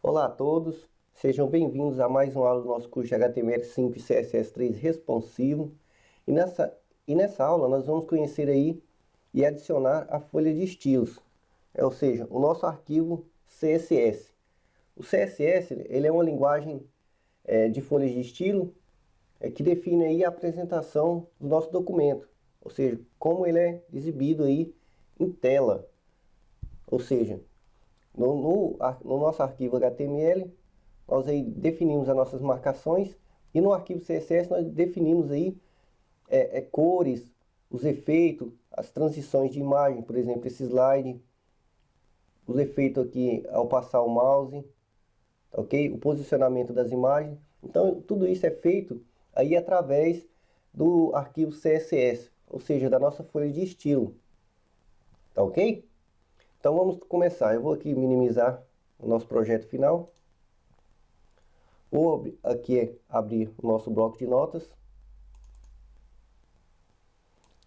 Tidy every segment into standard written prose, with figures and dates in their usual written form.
Olá a todos, sejam bem-vindos a mais uma aula do nosso curso de HTML5 e CSS3 responsivo. E nessa aula nós vamos conhecer aí e adicionar a folha de estilos, ou seja, o nosso arquivo CSS. O CSS ele é uma linguagem de folhas de estilo que define aí a apresentação do nosso documento, ou seja, como ele é exibido aí em tela, ou seja, no nosso arquivo HTML, nós aí definimos as nossas marcações e no arquivo CSS nós definimos aí cores, os efeitos, as transições de imagem, por exemplo, esse slide, os efeitos aqui ao passar o mouse, ok? O posicionamento das imagens. Então, tudo isso é feito aí através do arquivo CSS, ou seja, da nossa folha de estilo, tá ok? Então vamos começar. Eu vou aqui minimizar o nosso projeto final. Vou aqui abrir o nosso bloco de notas.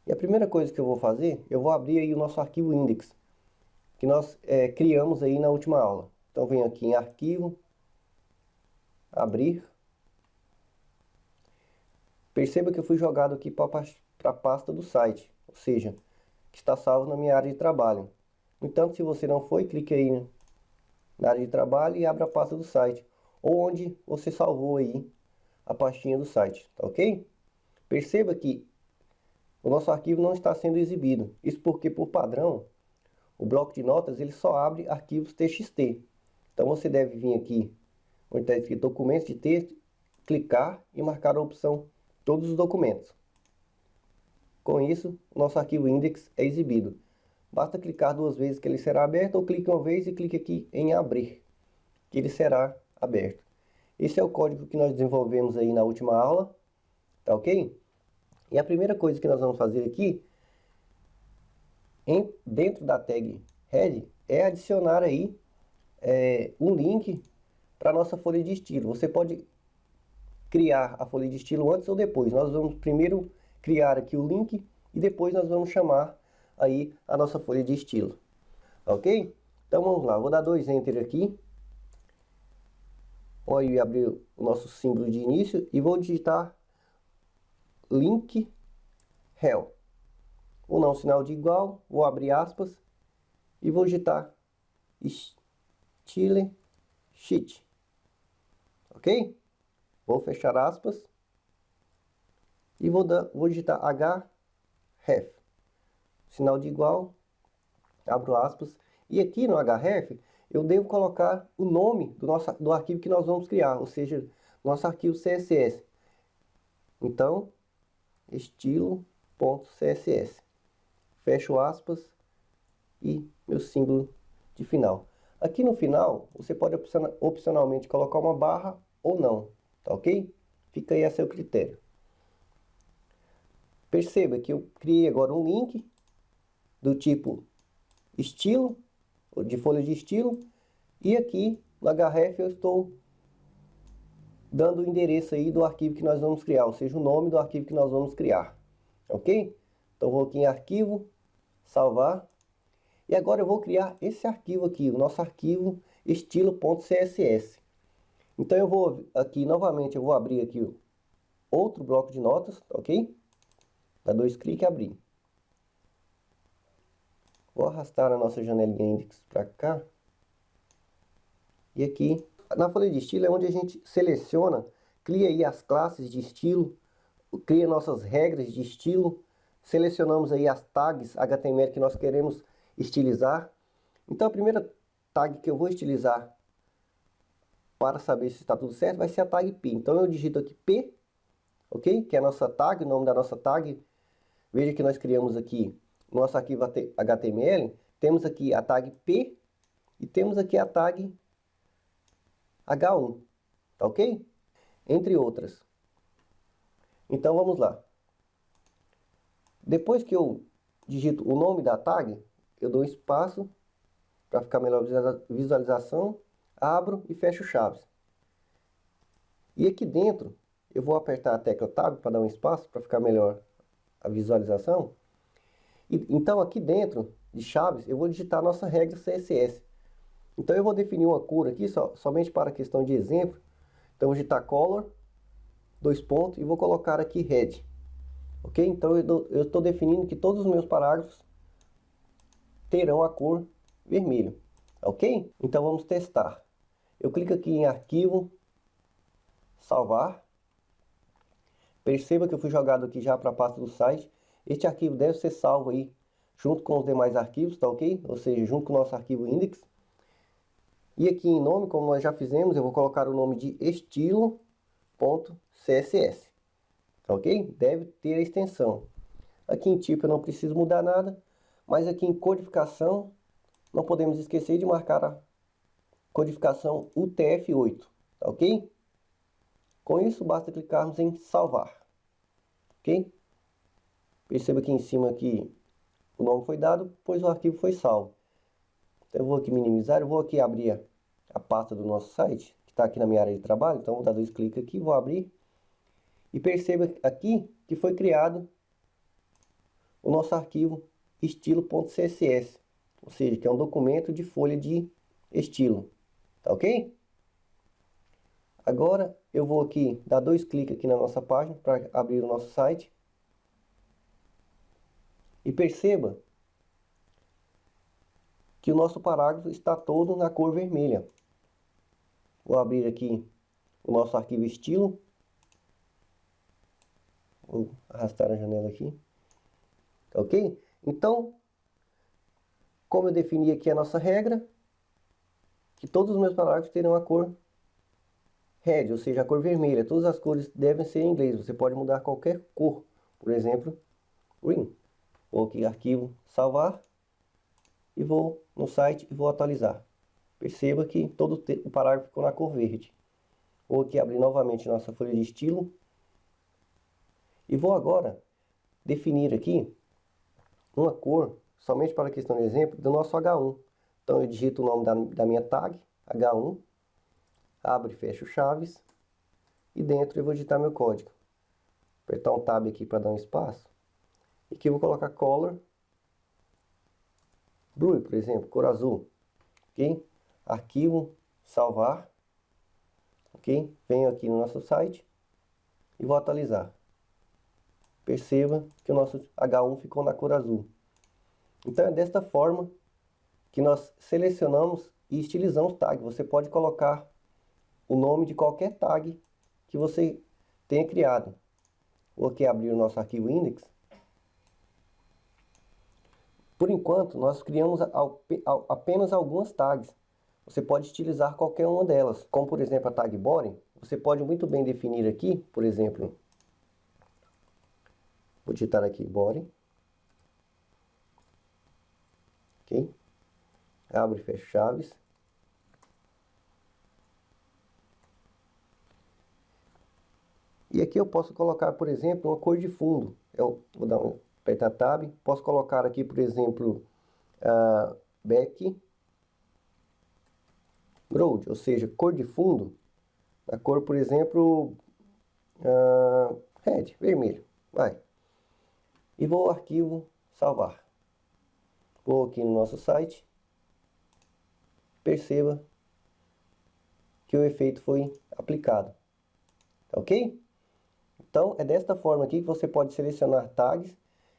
E a primeira coisa que eu vou fazer, eu vou abrir aí o nosso arquivo index, que nós criamos aí na última aula. Então venho aqui em arquivo, abrir. Perceba que eu fui jogado aqui para a pasta do site, ou seja, que está salvo na minha área de trabalho. No entanto, se você não foi, clique aí na área de trabalho e abra a pasta do site, ou onde você salvou aí a pastinha do site, tá ok? Perceba que o nosso arquivo não está sendo exibido. Isso porque, por padrão, o bloco de notas ele só abre arquivos TXT. Então você deve vir aqui onde está escrito documentos de texto, clicar e marcar a opção todos os documentos. Com isso, o nosso arquivo index é exibido. Basta clicar duas vezes que ele será aberto, ou clique uma vez e clique aqui em abrir, que ele será aberto. Esse é o código que nós desenvolvemos aí na última aula, tá ok? E a primeira coisa que nós vamos fazer aqui, dentro da tag head, é adicionar aí um link para a nossa folha de estilo. Você pode criar a folha de estilo antes ou depois. Nós vamos primeiro criar aqui o link e depois nós vamos chamar aí a nossa folha de estilo, ok? Então vamos lá, vou dar 2 enter aqui. Olha, abrir o nosso símbolo de início e vou digitar link rel. Ou não, sinal de igual, vou abrir aspas e vou digitar style sheet, ok? Vou fechar aspas e vou digitar href, sinal de igual, abro aspas, e aqui no href eu devo colocar o nome do arquivo que nós vamos criar, ou seja, nosso arquivo CSS. Então, estilo.css. Fecho aspas e meu símbolo de final. Aqui no final, você pode opcionalmente colocar uma barra ou não, tá ok? Fica aí a seu critério. Perceba que eu criei agora um link do tipo estilo, de folha de estilo, e aqui no href eu estou dando o endereço aí do arquivo que nós vamos criar, ou seja, o nome do arquivo que nós vamos criar, ok? Então vou aqui em arquivo, salvar, e agora eu vou criar esse arquivo aqui, o nosso arquivo estilo.css. Então eu vou aqui novamente, eu vou abrir aqui outro bloco de notas, ok? Dá 2 cliques e abrir. Vou arrastar a nossa janelinha index para cá. E aqui, na folha de estilo é onde a gente seleciona, cria aí as classes de estilo, cria nossas regras de estilo, selecionamos aí as tags HTML que nós queremos estilizar. Então a primeira tag que eu vou estilizar para saber se está tudo certo vai ser a tag P. Então eu digito aqui P, ok? Que é a nossa tag, o nome da nossa tag. Veja que nós criamos aqui no nosso arquivo HTML, temos aqui a tag P e temos aqui a tag H1, tá ok? Entre outras. Então vamos lá. Depois que eu digito o nome da tag, eu dou um espaço para ficar melhor visualização, abro e fecho chaves. E aqui dentro, eu vou apertar a tecla Tab para dar um espaço para ficar melhor a visualização. Então aqui dentro de chaves, eu vou digitar a nossa regra CSS. Então eu vou definir uma cor aqui, somente para a questão de exemplo. Então eu vou digitar color, dois pontos, e vou colocar aqui red. Ok? Então eu estou definindo que todos os meus parágrafos terão a cor vermelho. Ok? Então vamos testar. Eu clico aqui em arquivo, salvar. Perceba que eu fui jogado aqui já para a pasta do site. Este arquivo deve ser salvo aí junto com os demais arquivos, tá ok? Ou seja, junto com o nosso arquivo index. E aqui em nome, como nós já fizemos, eu vou colocar o nome de estilo.css, tá ok? Deve ter a extensão. Aqui em tipo eu não preciso mudar nada, mas aqui em codificação, não podemos esquecer de marcar a codificação UTF-8, tá ok? Com isso, basta clicarmos em salvar, ok? Perceba aqui em cima que o nome foi dado, pois o arquivo foi salvo. Então eu vou aqui minimizar, eu vou aqui abrir a pasta do nosso site, que está aqui na minha área de trabalho. Então vou dar dois cliques aqui, vou abrir. E perceba aqui que foi criado o nosso arquivo estilo.css, ou seja, que é um documento de folha de estilo, tá ok? Agora eu vou aqui dar dois cliques aqui na nossa página para abrir o nosso site. E perceba que o nosso parágrafo está todo na cor vermelha. Vou abrir aqui o nosso arquivo estilo. Vou arrastar a janela aqui. Ok? Então, como eu defini aqui a nossa regra, que todos os meus parágrafos terão a cor red, ou seja, a cor vermelha. Todas as cores devem ser em inglês. Você pode mudar qualquer cor. Por exemplo, green. Vou aqui, arquivo, salvar. E vou no site e vou atualizar. Perceba que todo o parágrafo ficou na cor verde. Vou aqui abrir novamente nossa folha de estilo. E vou agora definir aqui uma cor, somente para a questão de exemplo, do nosso H1. Então eu digito o nome da minha tag, H1, abro e fecho chaves, e dentro eu vou digitar meu código. Apertar um tab aqui para dar um espaço. E aqui eu vou colocar color blue, por exemplo, cor azul. Ok? Arquivo, salvar. Ok? Venho aqui no nosso site e vou atualizar. Perceba que o nosso H1 ficou na cor azul. Então é desta forma que nós selecionamos e estilizamos tag. Você pode colocar o nome de qualquer tag que você tenha criado. Vou aqui abrir o nosso arquivo index. Por enquanto, nós criamos apenas algumas tags. Você pode estilizar qualquer uma delas, como por exemplo a tag body. Você pode muito bem definir aqui, por exemplo, vou digitar aqui body. Ok? Abro e fecho chaves. E aqui eu posso colocar, por exemplo, uma cor de fundo. Eu vou dar apertar Tab. Posso colocar aqui, por exemplo, background, ou seja, cor de fundo. A cor, por exemplo, red, vermelho. Vai. E vou ao arquivo salvar. Vou aqui no nosso site. Perceba que o efeito foi aplicado. Tá ok? Então, é desta forma aqui que você pode selecionar tags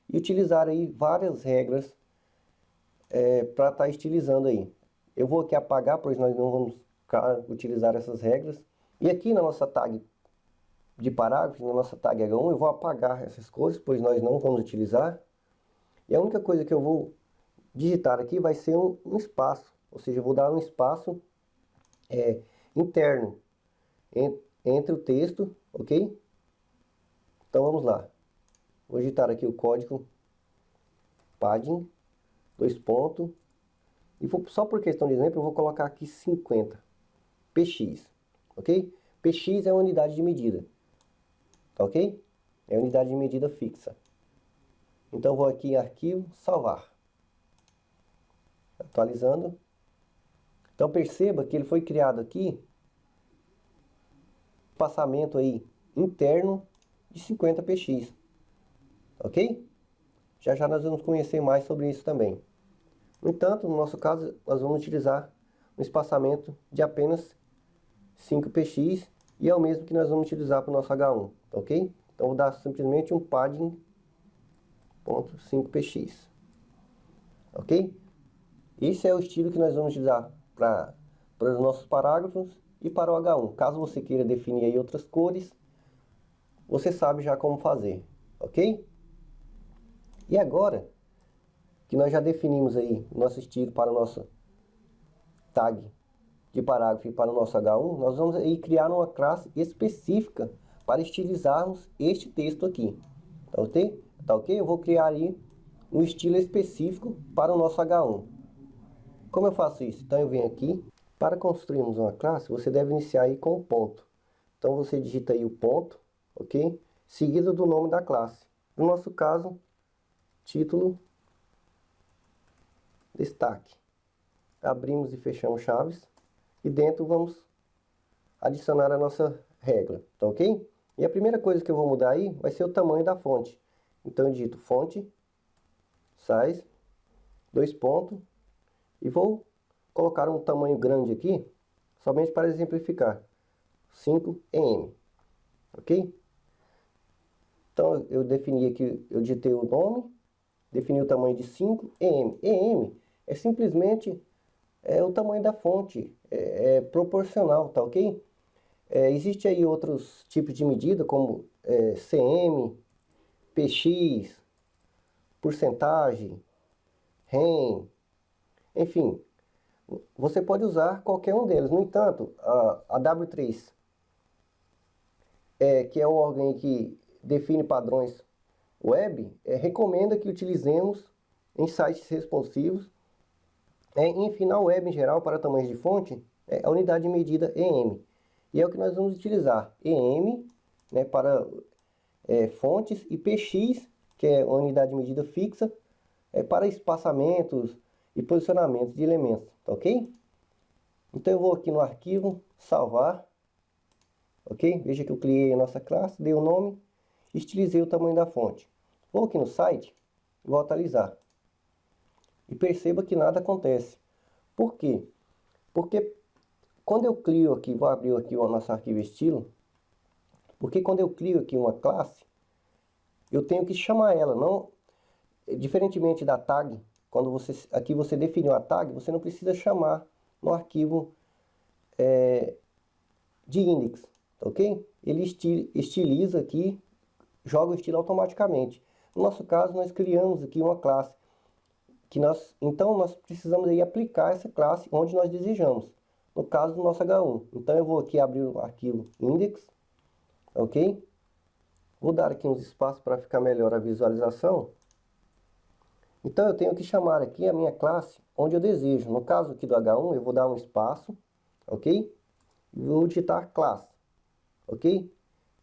e utilizar aí várias regras para estar estilizando aí. Eu vou aqui apagar, pois nós não vamos utilizar essas regras. E aqui na nossa tag de parágrafos, na nossa tag H1, eu vou apagar essas cores, pois nós não vamos utilizar. E a única coisa que eu vou digitar aqui vai ser um espaço, ou seja, eu vou dar um espaço interno entre o texto, ok? Então vamos lá. Vou digitar aqui o código padding, dois pontos, e só por questão de exemplo eu vou colocar aqui 50 px, ok? Px é uma unidade de medida, tá ok? É unidade de medida fixa. Então vou aqui em arquivo, salvar. Atualizando. Então perceba que ele foi criado aqui, passamento aí interno de 50 px, ok? Já já nós vamos conhecer mais sobre isso também. No entanto, no nosso caso, nós vamos utilizar um espaçamento de apenas 5px, e é o mesmo que nós vamos utilizar para o nosso H1, tá ok? Então vou dar simplesmente um padding ponto 5px, ok? Esse é o estilo que nós vamos utilizar para os nossos parágrafos e para o H1. Caso você queira definir aí outras cores, você sabe já como fazer, ok? E agora que nós já definimos aí nosso estilo para o nosso tag de parágrafo e para o nosso H1, nós vamos aí criar uma classe específica para estilizarmos este texto aqui, tá ok? Tá ok? Eu vou criar aí um estilo específico para o nosso H1. Como eu faço isso? Então eu venho aqui, para construirmos uma classe, você deve iniciar aí com o ponto. Então você digita aí o ponto, ok? Seguido do nome da classe. No nosso caso, título, destaque. Abrimos e fechamos chaves. E dentro vamos adicionar a nossa regra, tá ok? E a primeira coisa que eu vou mudar aí vai ser o tamanho da fonte. Então eu digito fonte, size, 2 pontos, e vou colocar um tamanho grande aqui, somente para exemplificar, 5em, ok? Então eu defini aqui, eu digitei o nome, defini o tamanho de 5em. em é simplesmente o tamanho da fonte, é proporcional, tá ok? Existe aí outros tipos de medida, como cm, px, porcentagem, rem, enfim, você pode usar qualquer um deles. No entanto, a W3, que é o órgão que define padrões web, recomenda que utilizemos em sites responsivos, enfim, na web em geral, para tamanhos de fonte, a unidade de medida em. E é o que nós vamos utilizar, em, né, para fontes, e px, que é uma unidade de medida fixa, para espaçamentos e posicionamentos de elementos, tá ok? Então eu vou aqui no arquivo, salvar, ok? Veja que eu criei a nossa classe, dei o nome, estilizei o tamanho da fonte. Vou aqui no site, vou atualizar. E perceba que nada acontece. Por quê? Porque quando eu crio aqui, vou abrir aqui o nosso arquivo estilo, porque quando eu crio aqui uma classe, eu tenho que chamar ela, não, diferentemente da tag, quando aqui você definiu a tag, você não precisa chamar no arquivo de index, tá ok? Ele estiliza aqui, joga o estilo automaticamente. No nosso caso, nós criamos aqui uma classe, então nós precisamos aí aplicar essa classe onde nós desejamos, no caso do nosso H1. Então eu vou aqui abrir o arquivo index, ok? Vou dar aqui uns espaços para ficar melhor a visualização. Então eu tenho que chamar aqui a minha classe onde eu desejo. No caso aqui do H1, eu vou dar um espaço, ok? E vou digitar classe, ok?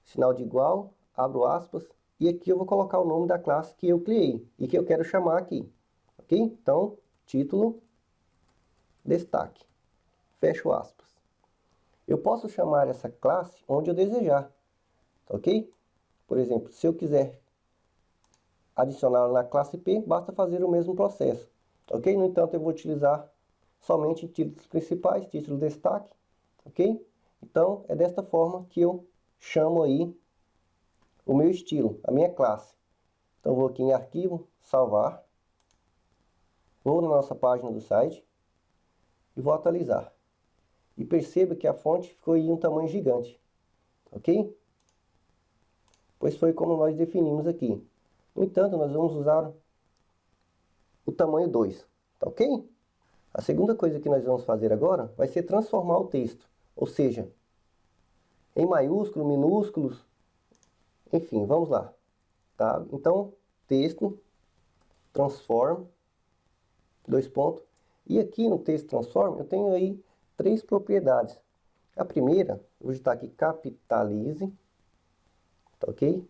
Sinal de igual, abro aspas, e aqui eu vou colocar o nome da classe que eu criei e que eu quero chamar aqui, ok? Então, título, destaque, fecho aspas. Eu posso chamar essa classe onde eu desejar, ok? Por exemplo, se eu quiser adicionar na classe P, basta fazer o mesmo processo, ok? No entanto, eu vou utilizar somente títulos principais, título destaque, ok? Então, é desta forma que eu chamo aí o meu estilo, a minha classe. Então, vou aqui em arquivo, salvar, vou na nossa página do site e vou atualizar. E perceba que a fonte ficou em um tamanho gigante, ok? Pois foi como nós definimos aqui. No entanto, nós vamos usar o tamanho 2, tá ok? A segunda coisa que nós vamos fazer agora vai ser transformar o texto, ou seja, em maiúsculo, minúsculos, enfim, vamos lá, tá? Então, texto, transform, 2 pontos, e aqui no texto transform eu tenho aí 3 propriedades. A primeira, eu vou digitar aqui capitalize, tá ok?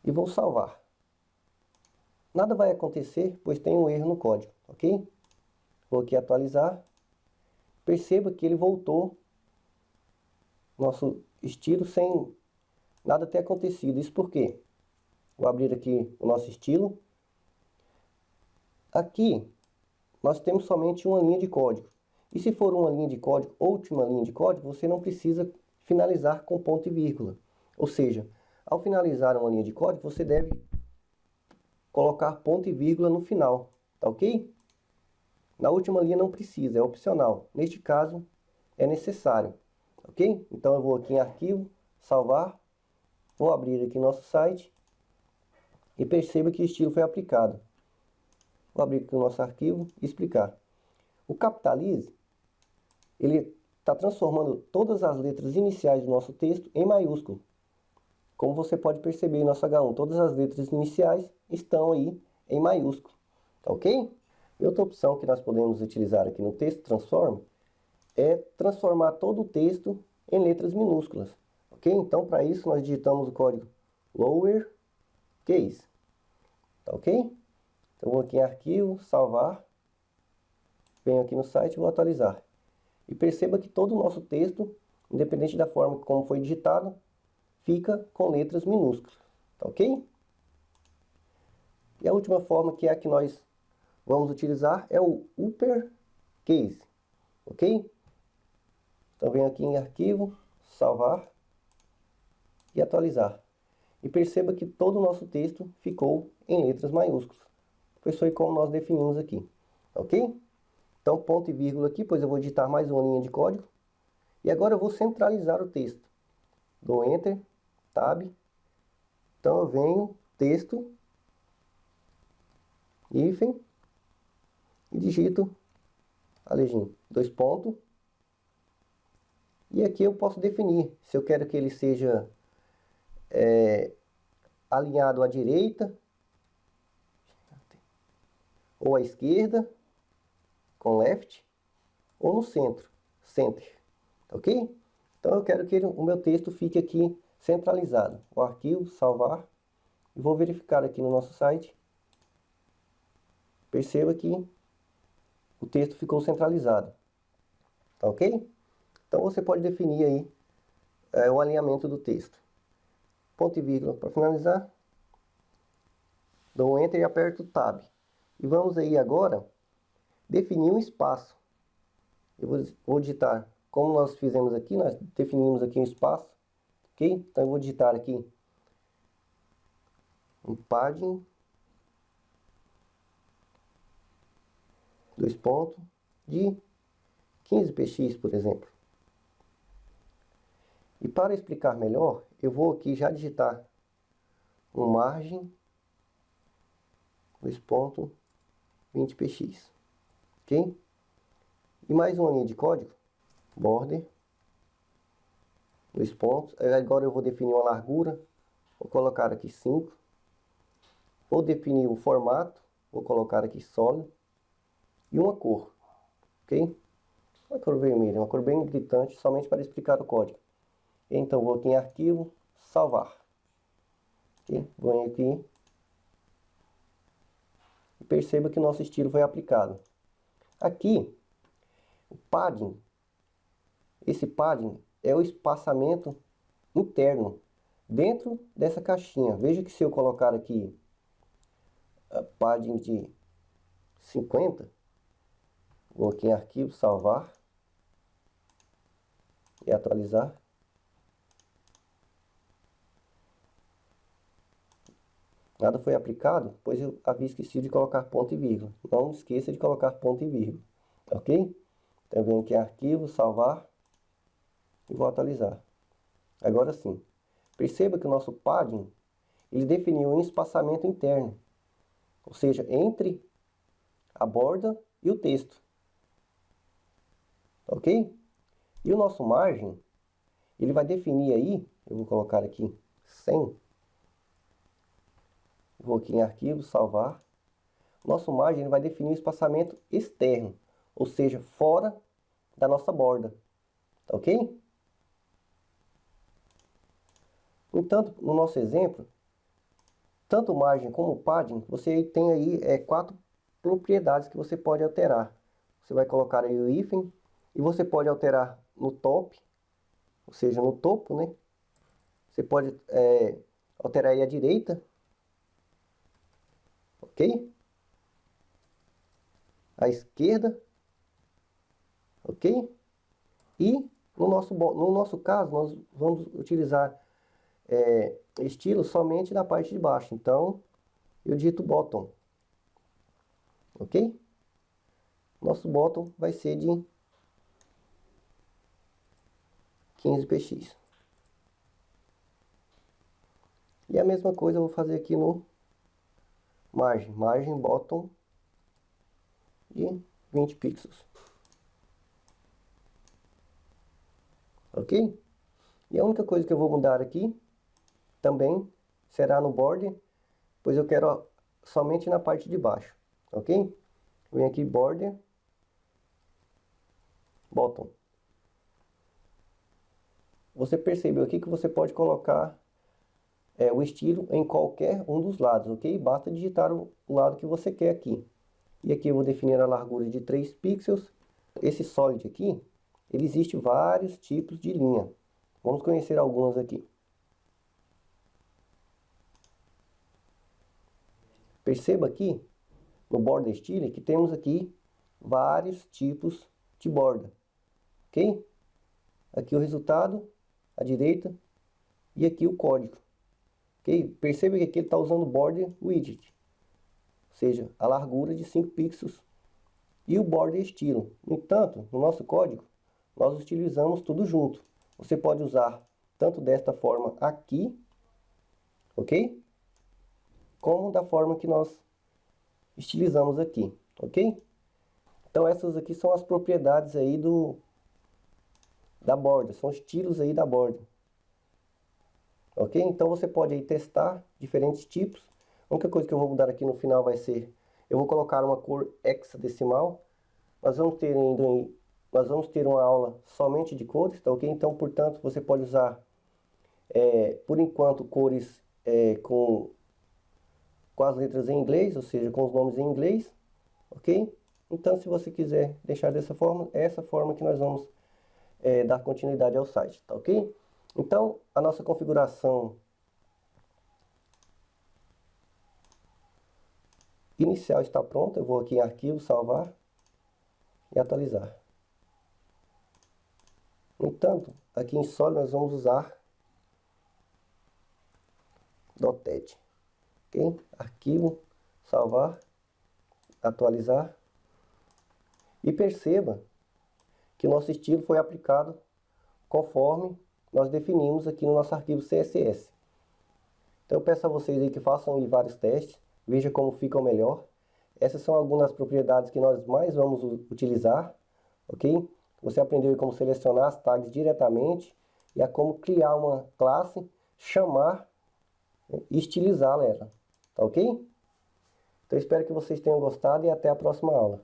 E vou salvar. Nada vai acontecer, pois tem um erro no código, ok? Vou aqui atualizar. Perceba que ele voltou nosso estilo sem nada ter acontecido. Isso por quê? Vou abrir aqui o nosso estilo. Aqui, nós temos somente uma linha de código. E se for uma linha de código, última linha de código, você não precisa finalizar com ponto e vírgula. Ou seja, ao finalizar uma linha de código, você deve colocar ponto e vírgula no final, tá ok? Na última linha não precisa, é opcional. Neste caso, é necessário, ok? Então eu vou aqui em arquivo, salvar, vou abrir aqui nosso site e perceba que o estilo foi aplicado. Vou abrir aqui o nosso arquivo e explicar. O Capitalize, ele está transformando todas as letras iniciais do nosso texto em maiúsculo. Como você pode perceber em nosso H1, todas as letras iniciais estão aí em maiúsculo, tá ok? E outra opção que nós podemos utilizar aqui no texto Transform é transformar todo o texto em letras minúsculas, ok? Então, para isso, nós digitamos o código lowercase, tá ok? Então, vou aqui em arquivo, salvar, venho aqui no site e vou atualizar. E perceba que todo o nosso texto, independente da forma como foi digitado, fica com letras minúsculas, tá ok? E a última forma, que é a que nós vamos utilizar, é o uppercase, ok? Então, venho aqui em arquivo, salvar e atualizar. E perceba que todo o nosso texto ficou em letras maiúsculas, pois foi como nós definimos aqui, ok? Então, ponto e vírgula aqui, pois eu vou digitar mais uma linha de código. E agora eu vou centralizar o texto. Dou Enter, Tab. Então, eu venho, texto, hífen, e digito a legenda, 2 pontos. E aqui eu posso definir se eu quero que ele seja alinhado à direita ou à esquerda, com left, ou no centro, center, ok? Então eu quero que o meu texto fique aqui centralizado. O arquivo, salvar, e vou verificar aqui no nosso site. Perceba que o texto ficou centralizado, tá ok? Então você pode definir aí o alinhamento do texto. Ponto e vírgula para finalizar. Dou um Enter e aperto o Tab. E vamos aí agora definir um espaço. Eu vou digitar, como nós fizemos aqui, nós definimos aqui um espaço, ok? Então eu vou digitar aqui um padding, 2 pontos, de 15 px, por exemplo. E para explicar melhor, eu vou aqui já digitar um margem, 2 pontos, 20 px, ok? E mais uma linha de código, border, 2 pontos. Agora eu vou definir uma largura, vou colocar aqui 5. Vou definir o formato, vou colocar aqui sólido. E uma cor, ok? Uma cor vermelha, uma cor bem gritante, somente para explicar o código. Então vou aqui em arquivo, salvar. Okay? Vou aqui e perceba que o nosso estilo foi aplicado. Aqui, o padding, esse padding é o espaçamento interno dentro dessa caixinha. Veja que se eu colocar aqui padding de 50, vou aqui em arquivo, salvar e atualizar. Nada foi aplicado, pois eu havia esquecido de colocar ponto e vírgula. Não esqueça de colocar ponto e vírgula, ok? Então eu venho aqui em arquivo, salvar e vou atualizar. Agora sim, perceba que o nosso padding, ele definiu um espaçamento interno, ou seja, entre a borda e o texto, ok? E o nosso margem, ele vai definir aí, eu vou colocar aqui 100, vou aqui em arquivo, salvar. Nosso margem ele vai definir o espaçamento externo, ou seja, fora da nossa borda, tá ok? Entanto, no nosso exemplo, tanto o margem como o padding, você tem aí 4 propriedades que você pode alterar. Você vai colocar aí o hífen, e você pode alterar no top, ou seja, no topo, né? Você pode alterar aí à direita, ok? à esquerda, ok? E no nosso caso, nós vamos utilizar estilo somente na parte de baixo. Então, eu digito bottom, ok? Nosso bottom vai ser de 15 px. E a mesma coisa eu vou fazer aqui no margem bottom de 20 pixels. Ok? E a única coisa que eu vou mudar aqui também será no border, pois eu quero somente na parte de baixo. Ok? Vem aqui border, bottom. Você percebeu aqui que você pode colocar o estilo em qualquer um dos lados, ok? Basta digitar o lado que você quer aqui. E aqui eu vou definir a largura de 3 pixels. Esse solid aqui, ele existe vários tipos de linha. Vamos conhecer algumas aqui. Perceba aqui, no border style, que temos aqui vários tipos de borda, ok? Aqui o resultado, à direita, e aqui o código, ok? Perceba que aqui ele está usando border widget, ou seja, a largura de 5 pixels, e o border estilo. No entanto, no nosso código, nós utilizamos tudo junto. Você pode usar tanto desta forma aqui, ok? Como da forma que nós estilizamos aqui, ok? Então essas aqui são as propriedades aí da borda, são estilos aí da borda. Ok? Então você pode aí testar diferentes tipos. A única coisa que eu vou mudar aqui no final vai ser, eu vou colocar uma cor hexadecimal. Nós vamos ter uma aula somente de cores, tá ok? Então, portanto, você pode usar, por enquanto, cores com as letras em inglês, ou seja, com os nomes em inglês, ok? Então, se você quiser deixar dessa forma, é essa forma que nós vamos dar continuidade ao site, tá ok? Então, a nossa configuração inicial está pronta. Eu vou aqui em arquivo, salvar e atualizar. No entanto, aqui em Solid nós vamos usar .NET, ok? Arquivo, salvar, atualizar. E perceba que o nosso estilo foi aplicado conforme nós definimos aqui no nosso arquivo CSS. Então eu peço a vocês aí que façam aí vários testes, veja como fica o melhor. Essas são algumas propriedades que nós mais vamos utilizar, ok? Você aprendeu aí como selecionar as tags diretamente e a como criar uma classe, chamar e estilizar ela, tá ok? Então eu espero que vocês tenham gostado e até a próxima aula.